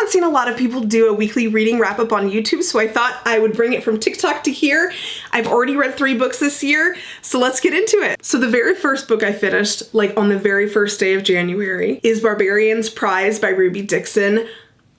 haven't seen a lot of people do a weekly reading wrap up on YouTube, so I thought I would bring it from TikTok to here. I've already read 3 books this year, so let's get into it. So the very first book I finished, like on the very first day of January, is Barbarian's Prize by Ruby Dixon.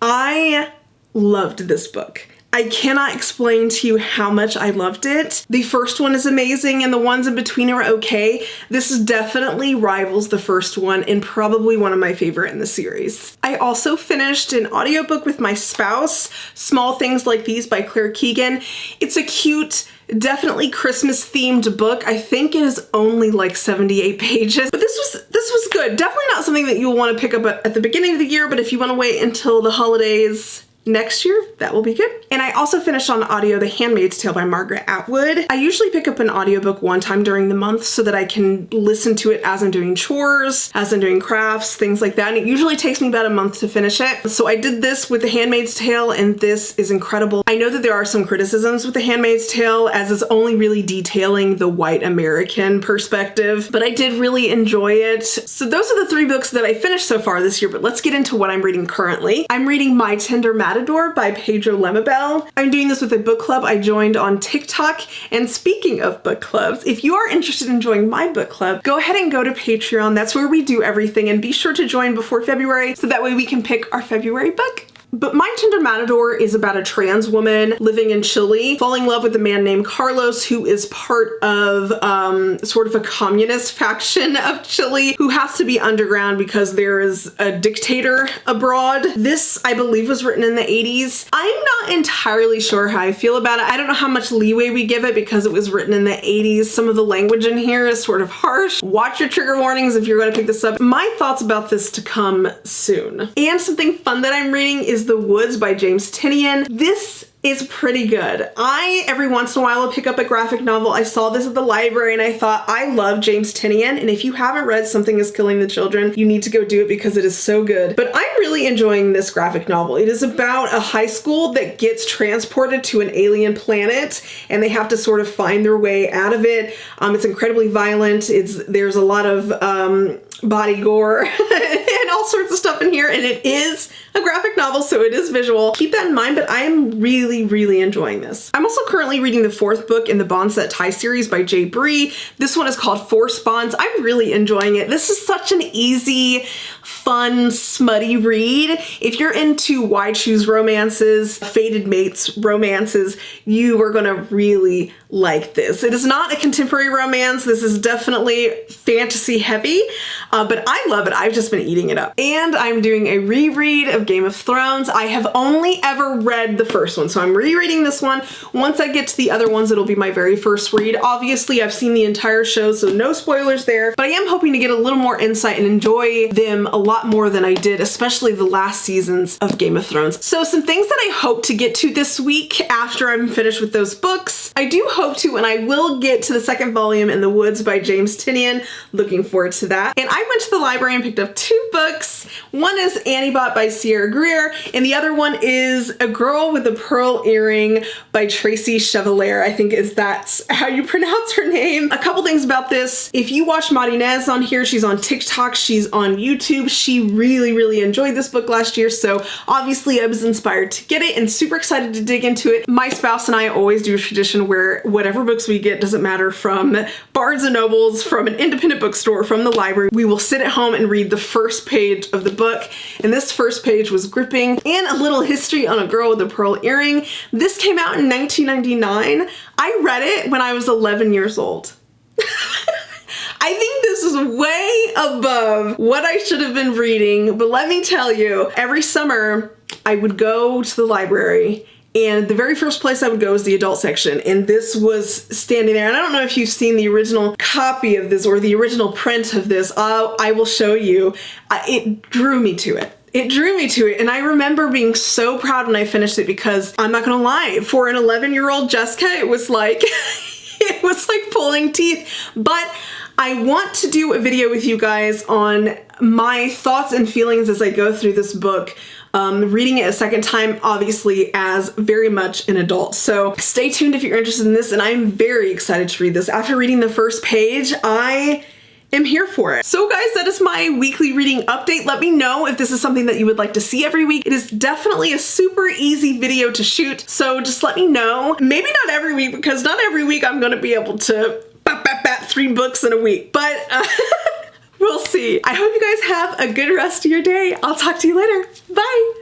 I loved this book. I cannot explain to you how much I loved it. The first one is amazing and the ones in between are okay. This definitely rivals the first one and probably one of my favorite in the series. I also finished an audiobook with my spouse, Small Things Like These by Claire Keegan. It's a cute, definitely Christmas themed book. I think it is only like 78 pages, but this was good. Definitely not something that you'll want to pick up at the beginning of the year, but if you want to wait until the holidays next year, that will be good. And I also finished on audio The Handmaid's Tale by Margaret Atwood. I usually pick up an audiobook one time during the month so that I can listen to it as I'm doing chores, as I'm doing crafts, things like that. And it usually takes me about a month to finish it. So I did this with The Handmaid's Tale and this is incredible. I know that there are some criticisms with The Handmaid's Tale as it's only really detailing the white American perspective, but I did really enjoy it. So those are the 3 books that I finished so far this year, but let's get into what I'm reading currently. I'm reading My Tender Matador by Pedro Lemebel. I'm doing this with a book club I joined on TikTok. And speaking of book clubs, if you are interested in joining my book club, go ahead and go to Patreon. That's where we do everything, and be sure to join before February so that way we can pick our February book. But My Tender Matador is about a trans woman living in Chile, falling in love with a man named Carlos, who is part of sort of a communist faction of Chile, who has to be underground because there is a dictator abroad. This, I believe, was written in the 80s. I'm not entirely sure how I feel about it. I don't know how much leeway we give it because it was written in the 80s. Some of the language in here is sort of harsh. Watch your trigger warnings if you're going to pick this up. My thoughts about this to come soon. And something fun that I'm reading is The Woods by James Tynion. This is pretty good. I, every once in a while, will pick up a graphic novel. I saw this at the library and I thought, I love James Tynion, and if you haven't read Something is Killing the Children, you need to go do it because it is so good. But I'm really enjoying this graphic novel. It is about a high school that gets transported to an alien planet and they have to sort of find their way out of it. It's incredibly violent. There's a lot of body gore and all sorts of stuff in here, and it is a graphic novel, so it is visual. Keep that in mind, but I am really enjoying this. I'm also currently reading the 4th book in the Bond Set Tie series by Bree. This one is called Force Bonds. I'm really enjoying it. This is such an easy, fun, smutty read. If you're into wide shoes romances, fated mates romances, you are gonna really like this. It is not a contemporary romance. This is definitely fantasy heavy, but I love it. I've just been eating it up. And I'm doing a reread of Game of Thrones. I have only ever read the first one, so I'm rereading this one. Once I get to the other ones, it'll be my very first read. Obviously, I've seen the entire show, so no spoilers there, but I am hoping to get a little more insight and enjoy them a lot more than I did, especially the last seasons of Game of Thrones. So some things that I hope to get to this week after I'm finished with those books. I do hope to, and I will get to the 2nd volume in The Woods by James Tynion. Looking forward to that. And I went to the library and picked up 2 books. One is Annie Bot by Greer, and the other one is A Girl with a Pearl Earring by Tracy Chevalier. I think that's how you pronounce her name. A couple things about this. If you watch Marinez on here, she's on TikTok, she's on YouTube. She really enjoyed this book last year, so obviously I was inspired to get it and super excited to dig into it. My spouse and I always do a tradition where whatever books we get, doesn't matter, from Barnes and Nobles, from an independent bookstore, from the library, we will sit at home and read the first page of the book. And this first page was gripping. And a little history on A Girl with a Pearl Earring. This came out in 1999. I read it when I was 11 years old. I think this is way above what I should have been reading, but let me tell you, every summer I would go to the library and the very first place I would go is the adult section, and this was standing there. And I don't know if you've seen the original copy of this or the original print of this. I will show you. It drew me to it. It drew me to it, and I remember being so proud when I finished it because, I'm not gonna lie, for an 11-year-old Jessica, it was like, it was like pulling teeth. But I want to do a video with you guys on my thoughts and feelings as I go through this book. Reading it a second time, obviously, as very much an adult. So stay tuned if you're interested in this, and I'm very excited to read this. After reading the first page, I am here for it. So guys, that is my weekly reading update. Let me know if this is something that you would like to see every week. It is definitely a super easy video to shoot, so just let me know. Maybe not every week, because not every week I'm gonna be able to bat 3 books in a week, but we'll see. I hope you guys have a good rest of your day. I'll talk to you later. Bye.